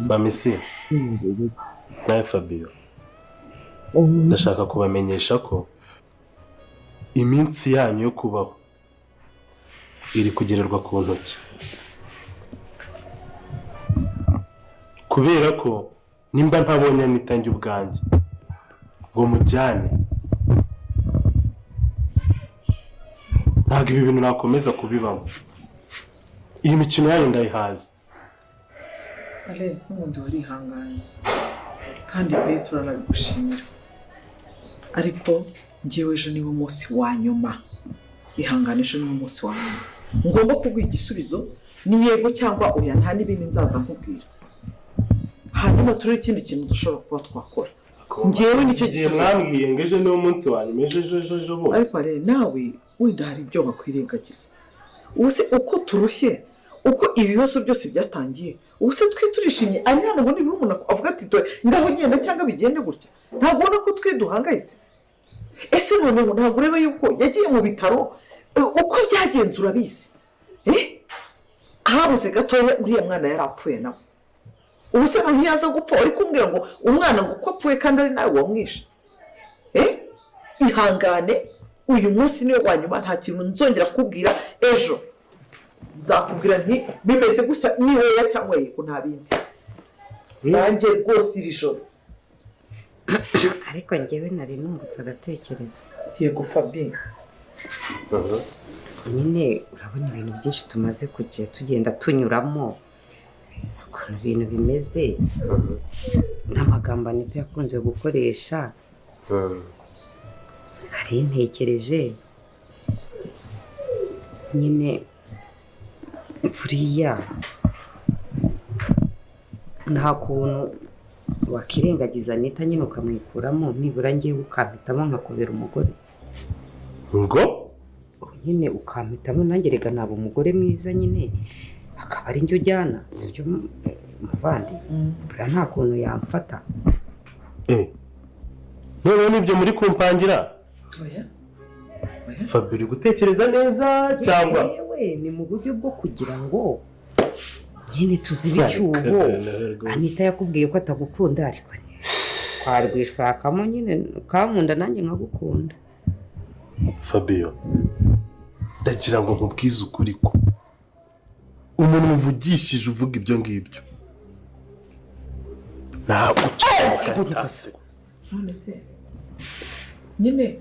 Mamisi nawe Fabio ndashaka kubamenyesha ko iminsi yanyu yo kubaho iri kugererwa ku ntoki, kubera ko nimba ntabonye anitange ubwanjye ngo mujyane, ntabwo ibi bintu nakomeza kubibamo. Iyi mikino yanyu ndayihaza. Ale nk'umuntu warihanganye kandi be turanabigushimira, ariko njyewe ejo niwo munsi wa nyuma. Ihangane, ejo niwo munsi wa nyuma ngomba kuguha igisubizo, ni yego cyangwa oya, nta n'ibindi nzaza nkubwira, hanyuma turebe ikindi kintu dushobora kuba twakora. Njyewe nicyo gisubizo mwambwiye ngo ejo niwo munsi wa nyuma, ejo bo. Ariko Ale nawe wenda hari ibyo bakwirengagiza. Ubuse uko turushye, uko ibibazo byose byatangiye, ubuse twe turishimye, ari hano ngo niba umuntu avuga ati dore ngaho genda cyangwa bigende gutya, ntabwo ubona ko twe duhangayitse? Ese noneho ntabwo ureba yuko yagiye mu bitaro uko byagenze urabizi? Habuze gatoya uriya mwana yari apfuye nawe. Ubuse ntiyaza gupfa uri kumbwira ngo umwana ngo uko apfuye kandi ari nawe wamwishe? Ihangane, uyu munsi niwe wa nyuma, nta kintu nzongera kubwira. Ejo nzakubwira nti bimeze gutya, ni weya cyangwa yego, nta bindi. Nanjye rwose iri joro. Ariko njyewe nari nungutse agatekerezo. Yego Fabien. Nyine urabona ibintu byinshi tumaze kujya tugenda tunyuramo, ukuntu ibintu bimeze, n'amagambo Anita yakunze gukoresha. Hari ntekereje nyine buriya nta kuntu wakirengagiza Anita nyine ukamwikuramo, nibura njyewe ukampitamo nkakubera umugore. Ngo nyine ukampitamo nanjye, reka naba umugore mwiza nyine akaba ari njye ujyana, sibyo muvandi? Buriya nta kuntu yamfata. Noneho nibyo muri kumpangira? Fabio uri gutekereza neza cyangwa? Yewe ni mu buryo bwo kugira ngo nyine tuzibe icyuho. Anita yakubwiye ko atagukunda, ariko twarwishwakamo nyine ukankunda nanjye nkagukunda. Fabio ndagira ngo nkubwize ukuri ko umuntu muvugishije uvuga ibyo ngibyo ntabwo ucika. None se nyine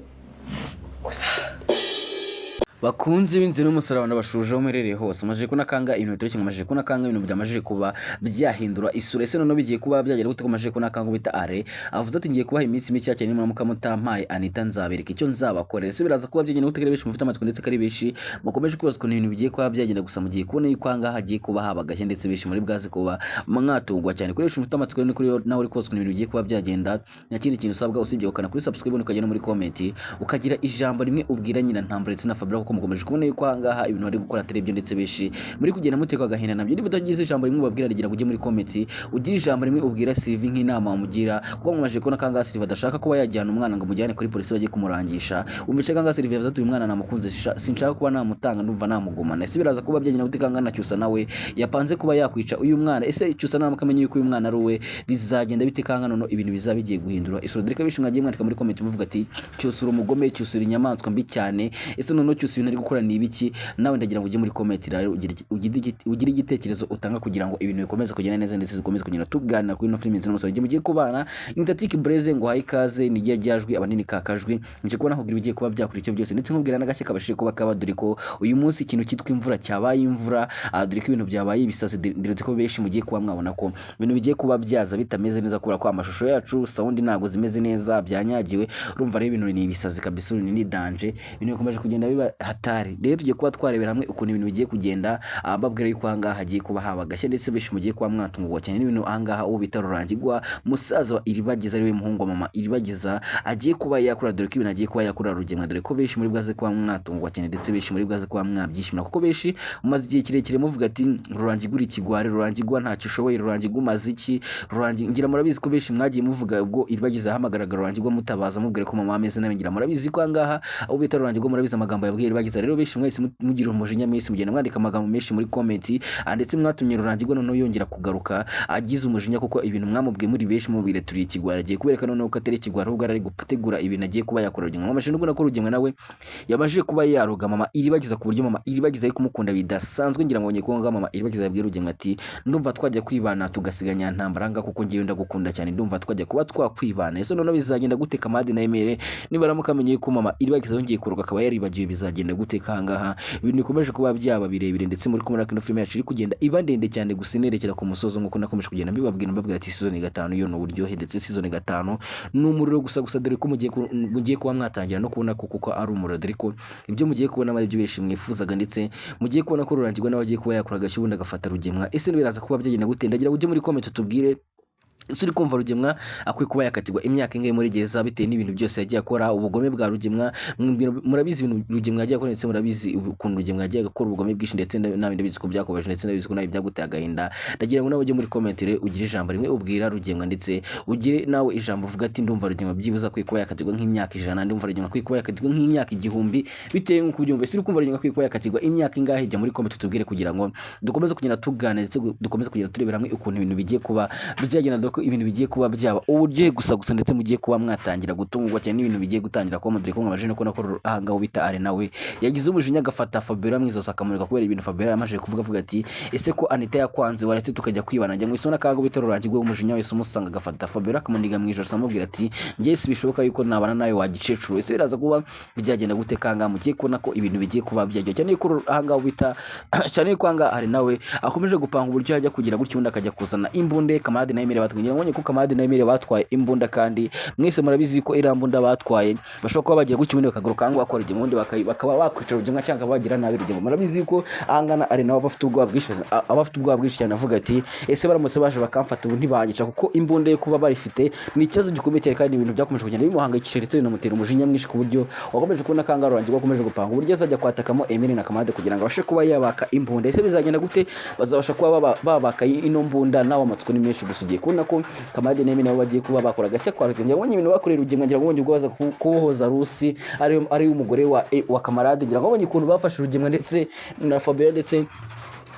bakunze b'inzira n'umusaraba ndabashuje muherereye hose, amaje kunakanga ibintu bitoroshye, amaje kunakanga ibintu byamaje kuba byahindura isura. Ese none bigiye kuba byagera gute ko amaje kunakanga bita are avuze ati ngiye kubaha iminsi mike cyane nimwe mutampaye Anita nzabereka icyo nzabakorera. Ese biraza kuba byagenda gute beshi mufite amatwi ndetse kari beshi mukomeje kubaza ko ibintu bigiye kuba byagenda, gusa mugiye kubona yuko anga hagiye kuba habagashye ndetse beshi muri bwaze kuba mwatungwa cyane kuri beshi mufite amatwi kuri nawe uri kubaza ko ibintu bigiye kuba byagenda. Nyakindi kintu usabwa usibye ukana kuri subscribe ukagenda muri comment ukagira ijambo rimwe ubwira nyina Ntambara ndetse na Fabio mukomeje kubona yuko ahangaha ibintu bari gukora atari byo, ndetse beshi muri kugenda mutekwa gahina nabyo. Niba utagize ijambo rimwe ubabwira rigira ujye muri comment ugira ijambo rimwe ubwira Sylvie nk'inama wamugira, kuko mumaje kubona kanga Sylvie adashaka kuba yajyana umwana ngo mujyane kuri polisi bagiye kumurangisha. Umvice kanga Sylvie yavuze ati uyu mwana namukunze, sinshaka kuba namutanga, ndumva namugumana. Ese biraza kuba byagenda gute kanga na Cyusa nawe yapanze kuba yakwica uyu mwana? Ese Cyusa namukamenya yuko uyu mwana ari we, bizagenda bite kanga none ibintu bizabigiye guhindura isura? Direka beshi mwagiye mwandika muri comment muvuga ati Cyusa uri umugome, Cyusa uri inyamaswa mbi cyane. Ese none Cyusa ibintu ari gukora ni ibiki? Nawe ndagira ngo ujye muri comment rero ugire igitekerezo utanga kugira ngo ibintu bikomeze kugenda neza ndetse zikomeze kugenda tuganira kuri no film nzino musore mugiye kubana. Intatique Blaise ngo hayikaze nigiye ryajwi abanini kakajwi nje kubona kugira ugiye kuba byakuri icyo byose, ndetse nkubwira n'agashye kabashije kuba kabaduri ko uyu munsi ikintu cyitwa imvura cyabaye imvura, dore ko ibintu byabaye ibisazi, ndetse ko beshi mugiye kuba mwabona ko ibintu bigiye kuba byaza bitameze neza kubera ko amashusho yacu sound ntago zimeze neza, byanyagiwe. Urumva rero ibintu ni ibisazi kabisa, ni danger, ibintu bikomeje kugenda biba hatari. Rero tugiye kuba twarebera hamwe ukuntu ibintu bigiye kugenda, babwira yuko ahangaha hagiye kuba habagashye ndetse beshi mugiye kuba mwatungurwa cyane n'ibintu ahangaha uwo bita Rurangirwa musaza wa Iribagiza ari we muhungu wa mama Iribagiza agiye kuba yakura, dore ko ibintu agiye kuba yakura Rugemwa, dore ko beshi muri bwaze kuba mwatungurwa cyane ndetse beshi muri bwaze kuba mwabyishimira, kuko beshi umaze igihe kirekire muvuga ati Rurangirwa ikigware, Rurangirwa ntacyo ushoboye, Rurangirwa umaze iki, Rurangirwa ngira murabizi ko beshi mwagiye muvuga ubwo Iribagiza yahamagaraga Rurangirwa mutabaza mubwire ko mama ameze nawe, ngira murabizi ko ahangaha uwo bita Rurangirwa murabizi amagambo yabwiye bagize rero benshi mwese mugira umujinya mwese mugenda mwandika amagambo menshi muri comment ndetse mwatumye Rurangirwa noneho yongera kugaruka agize umujinya kuko ibintu mwamubwiye muri benshi mubire turi ikigwara agiye kubereka noneho ko atari ikigwara ahubwo ari gutegura ibintu agiye kuba yakora Rugemwe amashini nubwo nako Rugemwe nawe yabajije kuba yaroga mama Iribagiza ku buryo mama Iribagiza ari kumukunda bidasanzwe ngira ngo bonye ko mama Iribagiza yabwiye Rugemwe ati ndumva twajya kwibana tugasiganya ntambara kuko ngiye ndagukunda cyane ndumva twajya kuba twakwibana ese noneho bizagenda gute Kamadi na Emere niba ramukamenye ko mama Iribagiza yongeye kuroga akaba yaribagiwe bizagenda gute kangaha ibintu bikomeje kuba byaba birebire ndetse muri kumwe na film yacu iri kugenda iba ndende cyane gusinerekera ku musozo nkuko nakomeje kugenda mbibabwira ati season 5 yo no buryohe ndetse season 5 n'umuriro gusa dore ko mugiye kuba mwatangira no kubona kuko ari umuriro dore ko ibyo mugiye kubona ari byo beshi mwifuzaga ndetse mugiye kubona ko Rurangirwa nawe agiye kuba yakora gashyubundi agafata Rugemwa ese biraza kuba byagenda gute ndagira ujye muri comment tubwire Suri kumva Rugemwa akwiye kuba yakatirwa imyaka ingahe muri gereza bitewe n'ibintu byose yagiye akora ubugome bwa Rugemwa murabizi ibintu Rugemwa yagiye akora ndetse murabizi ukuntu Rugemwa yagiye akora ubugome bwinshi ndetse nawe ndabizi ko byakobaje ndetse nabizi ko nawe byaguteye agahinda ndagira ngo nawe ujye muri comment ugire ijambo rimwe ubwira Rugemwa ndetse ugire nawe ijambo uvuga ati ndumva Rugemwa byibuza akwiye kuba yakatirwa nk'imyaka 100 ndumva Rugemwa akwiye kuba yakatirwa nk'imyaka 1000 bitewe nk'uko ubyumva Suri kumva Rugemwa akwiye kuba yakatirwa imyaka ingahe jya muri comment tubwire kugira ngo dukomeze kugenda tugana ndetse dukomeze kugenda turebera hamwe ukuntu ibintu bigiye kuba byagenda ko ibintu bigiye kuba byaba uburyo gusa ndetse mugiye kuba mwatangira gutungwa cyane n'ibintu bigiye gutangira kuba mudire ko mwamaje no ko ahangaho bita ari nawe yagize umujinya agafata Fabiola mwizosa akamurika kubera ibintu Fabiola yamaje kuvuga ati ese ko Anita yakwanze waretse tukajya kwibana njye ngo isona kago bita Rurangirwa umujinya wese umusanga agafata Fabiola akamuniga mwijosa amubwira ati njye si bishoboka yuko nabana nawe wagicecuru ese biraza kuba byagenda gute kanga mugiye kubona ko ibintu bigiye kuba byajya cyane ko ahangaho bita cyane ko anga ari nawe akomeje gupanga uburyo yajya kugira gutyo undi akajya kuzana imbunde Kamadi na Emere batwingira ngo ko Kamadi na Emere batwaye imbunda kandi mwese murabizi ko irambunda batwaye bashobora kuba bagiye gutyo ubundi bakagaruka ngo bakora igimundi bakaba bakwicara Rugemwa cyangwa bagira nabi Rugemwa murabizi ko angana ari nawe abafite ubwoba bwinshi cyane avuga ati ese baramutse baje bakamfata ubu ntibangica kuko imbunda yo kuba barifite ni ikibazo gikomeye cyane kandi ibintu byakomeje kugenda bimuhangayikisha ndetse binamutera umujinya mwinshi ku buryo wakomeje kubona kanga Rurangirwa akomeje gupanga uburyo azajya kwatakamo Emere na Kamadi kugira ngo abashe kuba yabaka imbunda ese bizagenda gute bazabasha kuba babaka ino mbunda nawe amatsiko ni menshi gusugiye kubona ko Kamadi na Emere nabo bagiye kuba bakora gashya kwa Rugemwa ngo ibintu bakorera Rugemwa ngira ngo ubwo baza kubohoza Rusi ari umugore wa Kamarade ngira ngo bonye ukuntu bafashe Rugemwa ndetse na Fabiola ndetse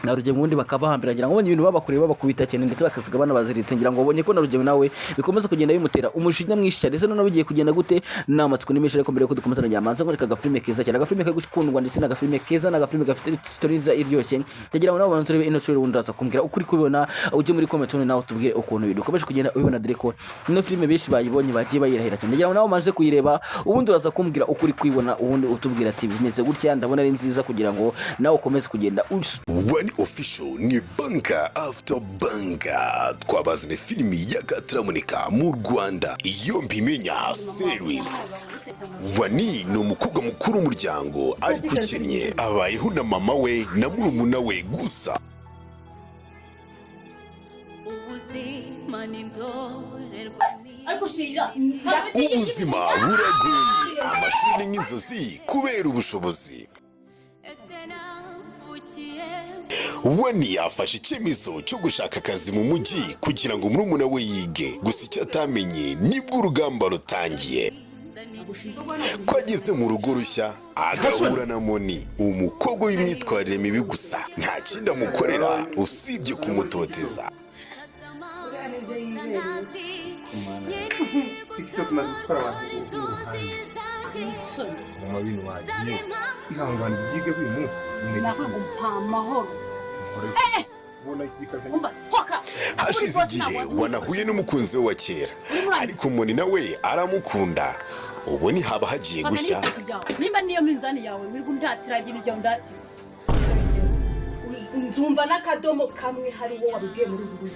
na Rugemwa undi bakabahambira ngira ngo bonye ibintu babakoreye babakubita cyane ndetse bakasiga bana baziritse ngira ngo bonye ko na Rugemwa nawe bikomeza kugenda bimutera umujinya mwinshi cyane ndetse none bigiye kugenda gute n'amatsiko nimisha ariko mbere ko dukomeza na nyamanza ngo reka gafilme keza cyane agafilme kagukundwa ndetse na gafilme keza na gafilme gafite stories iryoshye ndagira ngo nabo banzure ino shuri wundaza kumbwira ukuri kubibona uje muri comment nawe tubwire ukuntu ibintu ukomeje kugenda ubibona dore ko ino filme benshi bayibonye bagiye bayirahira cyane ndagira ngo nabo maze kuyireba ubundi uraza kumbwira ukuri kwibona ubundi utubwira ati bimeze gutya ndabona ari nziza kugira ngo nawe ukomeze kugenda One official ni banka after banka twabazane filimi y'agatramunika mu Rwanda iyo mbimenya series Wani ni umukobwa mukuru w'umuryango ariko ukennye abayeho na mama we na murumuna we gusa ubuzima buragoye amashuri nk'inzozi kubera ubushobozi Wani yafashe icyemezo cyo gushaka akazi mu mujyi kugira ngo murumuna we yige gusa icyo atamenye nibwo urugamba rutangiye ko ageze mu rugo rushya agahura na Moni umukobwa w'imyitwarire mibi gusa nta kindi amukorera usibye kumutoteza TikTok maze gutwara abantu mu bintu wagiye ihangana byige uyu munsi nako mpamahoro hashize igihe wanahuye n'umukunzi we wa kera ariko Moni nawe aramukunda ubu ni haba hagiye gushya nimba niyo minzani yawe wirwa ndatira ikintu cyo ndatira nzumva n'akadomo kamwe hariho wabibwiye muri ubu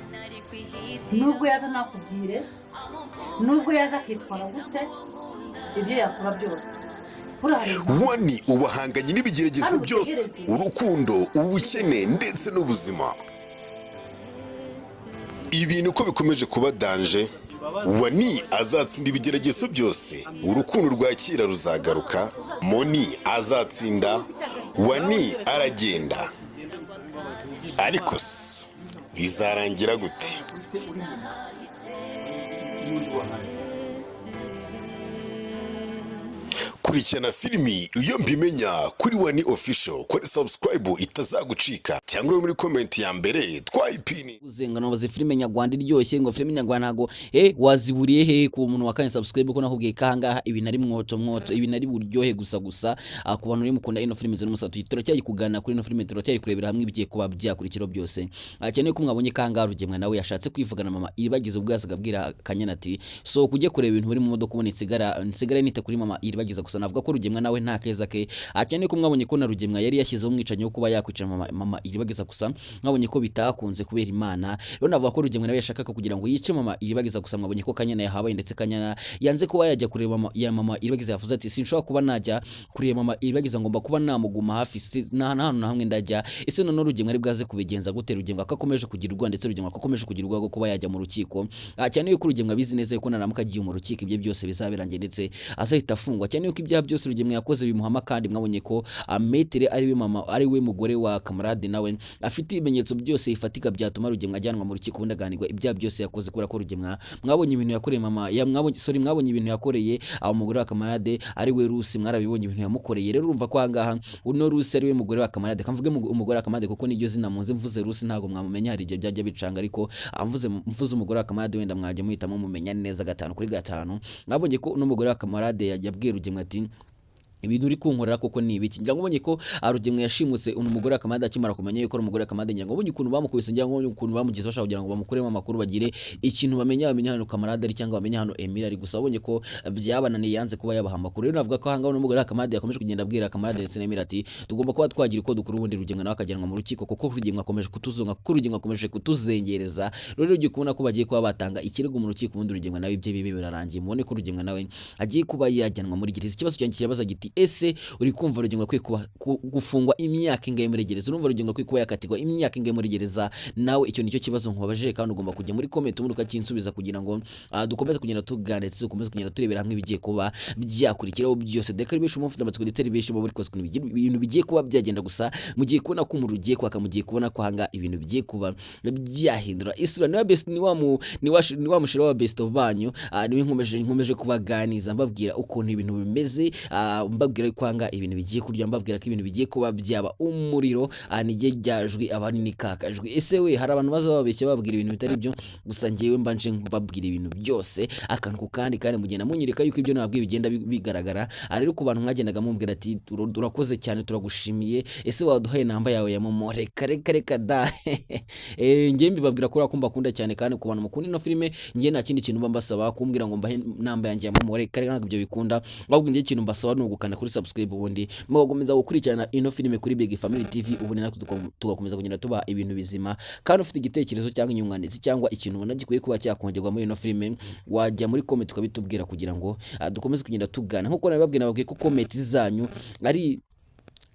nubwo yaza nakubwire nubwo yaza akitwara gute ibyo yakora byose Wani ubahanganye n'ibigeragezo byose urukundo ubukene ndetse n'ubuzima ibintu uko bikomeje kuba danje Wani azatsinda ibigeragezo byose urukundo rwakira ruzagaruka Moni azatsinda Wani aragenda ariko bizarangira gute kurikirana filimi iyo mbimenya kuri Wani Official, kuri subscribe itazagucika cyangwa muri comment ya mbere twayipini uzengana baze filime nyarwanda iryoshye ngo filime nyarwanda ntago waziburiye he ku muntu wakane subscribe ko nakubwiye kangaha ibi nari mwoto ibi nari buryohe gusa ku bantu uri mukunda ino filime z'umusatu turacyari kugana kuri ino filime turacyari kurebera hamwe ibigiye kuba byakurikiro byose akeneye ko mwabonye kangaha rugemwe nawe yashatse kwivugana mama iribagize ubwaza gabwira Kanyana ati so kujye kureba ibintu biri mu modoka ubone nsigara nite kuri mama iribagiza gusa navuga ko rugemwe nawe nta keza ke akeneye ko mwabonye ko na rugemwe yari yashyizeho umwicanyo wo kuba yakwicara mama iribagiza gusa mwabonye ko bitakunze kubera Imana rero navuga ko rugemwe nawe yashakaga kugira ngo yice mama iribagiza gusa mwabonye ko Kanyana yahabaye ndetse Kanyana yanze kuba yajya kureba mama iribagiza yavuze ati sinshobora kuba najya kureba mama iribagiza ngomba kuba namuguma hafi na hamwe ndajya ese none rugemwe ari bwaze kubigenza gute rugemwe akakomeje kugirirwa ndetse rugemwe akakomeje kugirirwa kuba yajya mu rukiko cyane yuko rugemwe abizi neza yuko naramuka agiye mu rukiko ibyo byose bizabirangiye ndetse azahita afungwa cyane yuko ibyaha byose rugemwe yakoze bimuhama kandi mwabonye ko Metere ari we mugore wa kamarade nawe afite ibimenyetso byose ifatika byatuma rugemwe ajyanwa mu rukiko ubundi aganirwa ibyaha byose yakoze kubera ko rugemwe mwabonye ibintu yakoreye mama mwabonye ibintu yakoreye aho mugore wa kamarade ari we Rusi mwarabibonye ibintu yamukoreye rero urumva ko ahangaha uno Rusi ari we mugore wa kamarade kamvuge umugore wa kamarade kuko niryo zina muze mvuze Rusi ntago mwamumenya hari ibyo byajya bicanga ariko mvuze umugore wa kamarade wenda mwajye muhitamo mumenya neza 5 kuri 5 mwabonye ko uno mugore wa kamarade yabwiye rugemwe ati ibintu uri kunkorera koko ni ibiki ngira ngo ubonye ko rugemwe yashimutse umugore akamada akimara kumenya yuko umugore akamada ngira ngo ubonye ukuntu bamukubise ngira ngo ukuntu bamugize bashaka kugira ngo bamukuremo amakuru bagire ikintu bamenya hano kamarade ari cyangwa bamenya hano Emile ari gusa ubonye ko byabananiye yanze kuba yabaha amakuru rero navuga ko hanga umugore akamada yakomeje kugenda abwira kamarade ndetse na Emile ati tugomba kuba twagira uko dukuru ubundi rugemwe nawe akajyanwa mu rukiko kuko rugemwe akomeje kutuzunga kuko rugemwe akomeje kutuzengereza rero ugiye kubona ko bagiye kuba batanga ikirego mu rukiko ubundi rugemwe nawe ibyo bibi birarangiye mubone ko rugemwe nawe agiye kuba yajyanwa muri gereza ikibazo cyanjye kirabaza giti ese uri kumva rugemwe kwe gufungwa imyaka ingahe muri gereza urumva rugemwe kwe kuba yakatirwa imyaka ingahe muri gereza nawe icyo nicyo kibazo nkubabajije kandi ugomba kujya muri comment ubundi ukakinsubiza kugira ngo dukomeze kugenda tuganira ndetse dukomeze kugenda turebera hamwe ibigiye kuba byakurikiraho byose deka ribesha umufite amatsiko ndetse ribesha mu buri kose ibintu bigiye kuba byagenda gusa mugiye kubona ko umuru ugiye kwaka mugiye kubona ko hanga ibintu bigiye kuba byahindura isura ni wa best ni wa mushira wa best of banyu niwe nkomeje kubaganiza mbabwira ukuntu ibintu bimeze mbabwira kwanga ibintu bigiye kurya mbabwira ko ibintu bigiye kuba byaba umuriro nige ryajwi abanini kakajwi ese we hari abantu bazababeshye babwira ibintu bitari byo gusa ngiyewe mbanje mbabwira ibintu byose akantu kandi mugenda munyereka yuko ibyo nababwiye bigenda bigaragara rero ku bantu mwagendaga mumbwira ati turakoze cyane turagushimiye ese waduhaye namba yawe ya momo reka da ngiye mbibabwira ko urakumva kunda cyane kandi ku bantu mukunda ino filime ngiye nta kindi kintu mbasaba kumbwira ngo mbahe namba yanjye ya momo reka ntabwo ibyo bikunda ahubwo ngiye ikintu mbasaba ni ugukana kuri subscribe ubundi mugakomeza gukurikirana ino filime kuri Big Family TV ubundi natwe tugakomeza kugenda tuba ibintu bizima kandi ufite igitekerezo cyangwa inyunganizi cyangwa ikintu ubona gikwiye kuba cyakongerwa muri ino filime wajya muri comment ukabitubwira kugira ngo dukomeze kugenda tugana nkuko nababwiye ko comment zanyu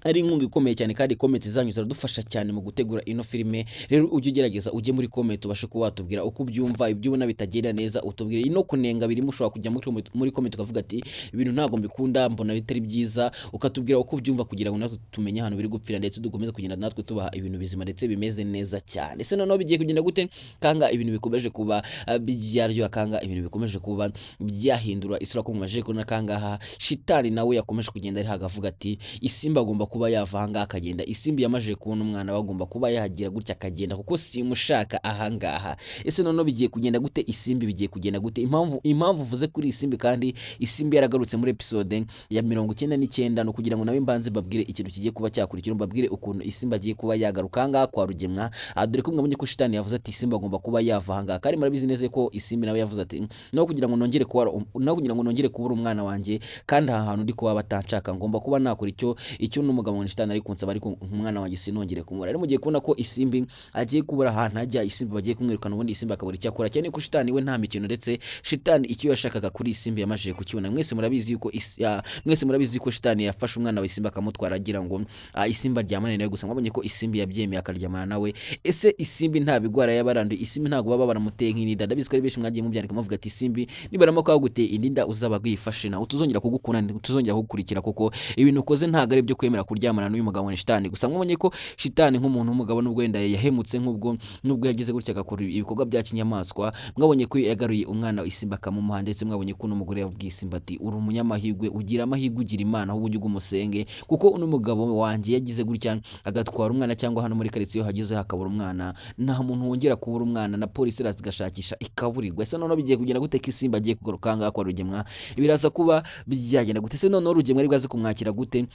ari inkunga ikomeye cyane kandi comment zanyu ziradufasha cyane mu gutegura ino filime rero ujye ugerageza ujye muri comment ubashe kuba watubwira uko ubyumva ibyo ubona bitagenda neza utubwire ino kunenga birimo ushobora kujya muri comment ukavuga ati ibintu ntago mbikunda mbona bitari byiza ukatubwira uko ubyumva kugira ngo natwe tumenye hano biri gupfira ndetse dukomeze kugenda natwe tubaha ibintu bizima ndetse bimeze neza cyane ese noneho bigiye kugenda gute kanga ibintu bikomeje kuba byaryo kanga ibintu bikomeje kuba byahindura isura ko mumaje ko nakangaha shitani nawe yakomeje kugenda ari hagavuga ati isimba agomba kuba yavanga akagenda isimbi yamaje kubona umwana bagomba kuba yahagira gutya akagenda kuko simushaka ahangaha ese none bigiye kugenda gute isimbi bigiye kugenda gute impamvu vuze kuri isimbi kandi isimbi yaragarutse muri episode ya 99 no kugira ngo nawe mbanze babwire ikintu kigiye kuba cyakurikira mbabwire ukuntu isimba agiye kuba yagaruka hanga kwa rugemwa dore ko mwabonye ko shitani yavuze ati isimba agomba kuba yavanga kandi murabizi neza ko isimbi nawe yavuze ati no kugira ngo nongere kubura umwana wanjye kandi aha hantu ndi kuba batanshaka ngomba kuba nakora icyo n'umugabo shitani ari kunsaba ariko umwana wanjye sinongere kumura rero mugiye kubona ko isimbi agiye kubura ahantu ajya isimbi bagiye kumwirukana ubundi isimbi akabura icyo akora cyane ko shitani we nta mikino ndetse shitani icyo yashakaga kuri isimbi yamaje kukibona mwese murabizi yuko shitani yafashe umwana wa isimbi akamutwara agira ngo isimbi aryamane nawe gusa mwabonye ko isimbi yabyemeye akaryamana nawe ese isimbi nta bigwara yabaranduye isimbi ntago baba baramuteye nk'inida ndabizi ko ari benshi mwagiye mubyandika muvuga ati isimbi nibarama ko baguteye indinda uzaba gwifashe nawe tuzongera kugukunda tuzongera kugukurikira kuko ibintu ukoze ntago ari byo kwemera kuryamana n'uyu mugabo ni shitani. Gusa mwabonye ko shitani nk'umuntu w'umugabo nubwo wenda yahemutse nubwo yagize gutya agakora ibikorwa bya kinyamaswa, mwabonye ko yagaruye umwana Isimba akamumuha, ndetse mwabonye ko n'umugore yabwiye Isimba ati uri umunyamahirwe, ugira amahirwe, ugira Imana ahubwo ujye umusenge, kuko uno mugabo wanjye yagize gutya agatwara umwana, cyangwa hano muri karitsiye hagize hakabura umwana, nta muntu wongera kubura umwana, na polisi iraza igashakisha ikaburirwa. Ese noneho bigiye kugenda gute ko Isimba agiye kugaruka ngaha kwa Rugemwa, biraza kuba byagenda gute? Ese noneho Rugemwa ari bwaze kumwakira gute?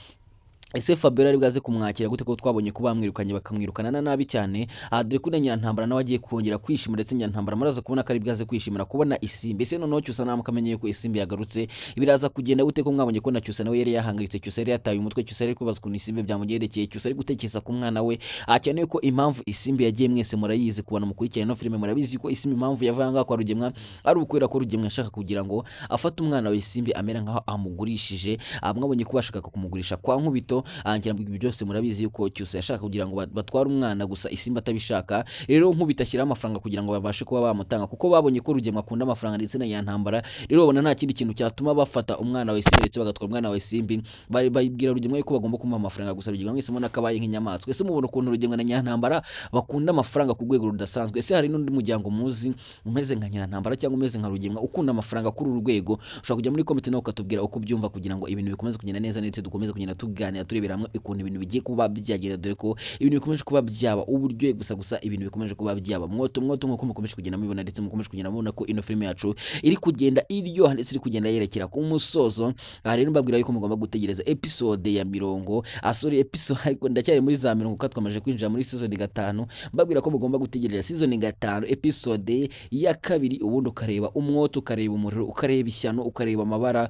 Ese Fabiola ari bwaze kumwakira gute ko twabonye ko bamwirukanye bakamwirukana nabi cyane? Dore ko Nyirantambara nawe agiye kongera kwishima, ndetse Nyirantambara muraza kubona ko ari bwaze kwishimira kubona Isimbi. Ese noneho Cyusa nawe mukamenye ko Isimbi yagarutse, biraza kugenda gute ko mwabonye ko na Cyusa nawe yari yahangaritse, Cyusa yari yataye umutwe, Cyusa yari kubaza ukuntu Isimbi byamugendekeye, Cyusa ari gutekereza ku mwana we, akeneye ko impamvu Isimbi yagiye mwese murayizi, kubana mukurikirana no filime murabizi ko Isimbi impamvu yavanga kwa Rugemwa ari ukwera ko Rugemwa ashaka kugira ngo afate umwana wa Isimbi amera nkaho amugurishije. Mwabonye ko bashaka kumugurisha kwa Nkubito, angira byose murabizi yuko Cyusa yashaka kugira ngo batware umwana, gusa Isimba atabishaka. Rero Nkubito ashyira amafaranga kugira ngo babashe kuba bamutanga, kuko babonye ko Rugemwa akunda amafaranga ndetse na Nyirantambara. Rero babona nta kindi kintu cyatuma bafata umwana wa Isimbi ndetse bagatwara umwana wa Isimbi, bayibwira Rugemwa yuko bagomba kumuha amafaranga, gusa Rugemwa mwese mubona kabaye nk'inyamaswa. Ese mubona ukuntu Rugemwa na Nyirantambara bakunda amafaranga ku rwego rudasanzwe? Ese hari n'undi muryango muzi umeze nka Nyirantambara cyangwa umeze nka Rugemwa ukunda amafaranga kuri uru rwego? Ushobora kujya muri comment nawe ukatubwira uko byumva, kugira ngo ibintu bikomeze kugenda neza, ndetse dukomeze kugenda tuganira turebera hamwe ukuntu ibintu bigiye kuba byagenda, dore ko ibintu bikomeje kuba byaba uburyo gusa ibintu bikomeje kuba byaba mwoto nk'uko mukomeje kugenda mubibona, ndetse mukomeje kugenda mubona ko ino filime yacu iri kugenda iryoha, ndetse iri kugenda yerekera ku musozo. Rero mbabwira yuko mugomba gutegereza episode ya 40, episode, ariko ndacyari muri za 40 ko twamaje kwinjira muri season 5. Mbabwira ko mugomba gutegereza season 5 episode ya 2, ubundi ukareba umwoto, ukareba umuriro, ukareba ishyano, ukareba amabara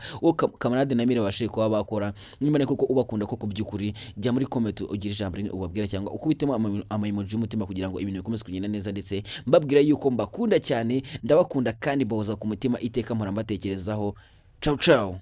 kamarade na Mire bashe kuba bakora. Nyuma koko ubakunda koko by'ukuri, jya muri comment ugira ijambo ubabwira, cyangwa ukubitemo ama-emoji y'umutima kugira ngo ibintu bikomeze kugenda neza, ndetse mbabwira yuko mbakunda cyane, ndabakunda kandi mbahoza ku mutima iteka mpora mbatekerezaho. Ciao ciao.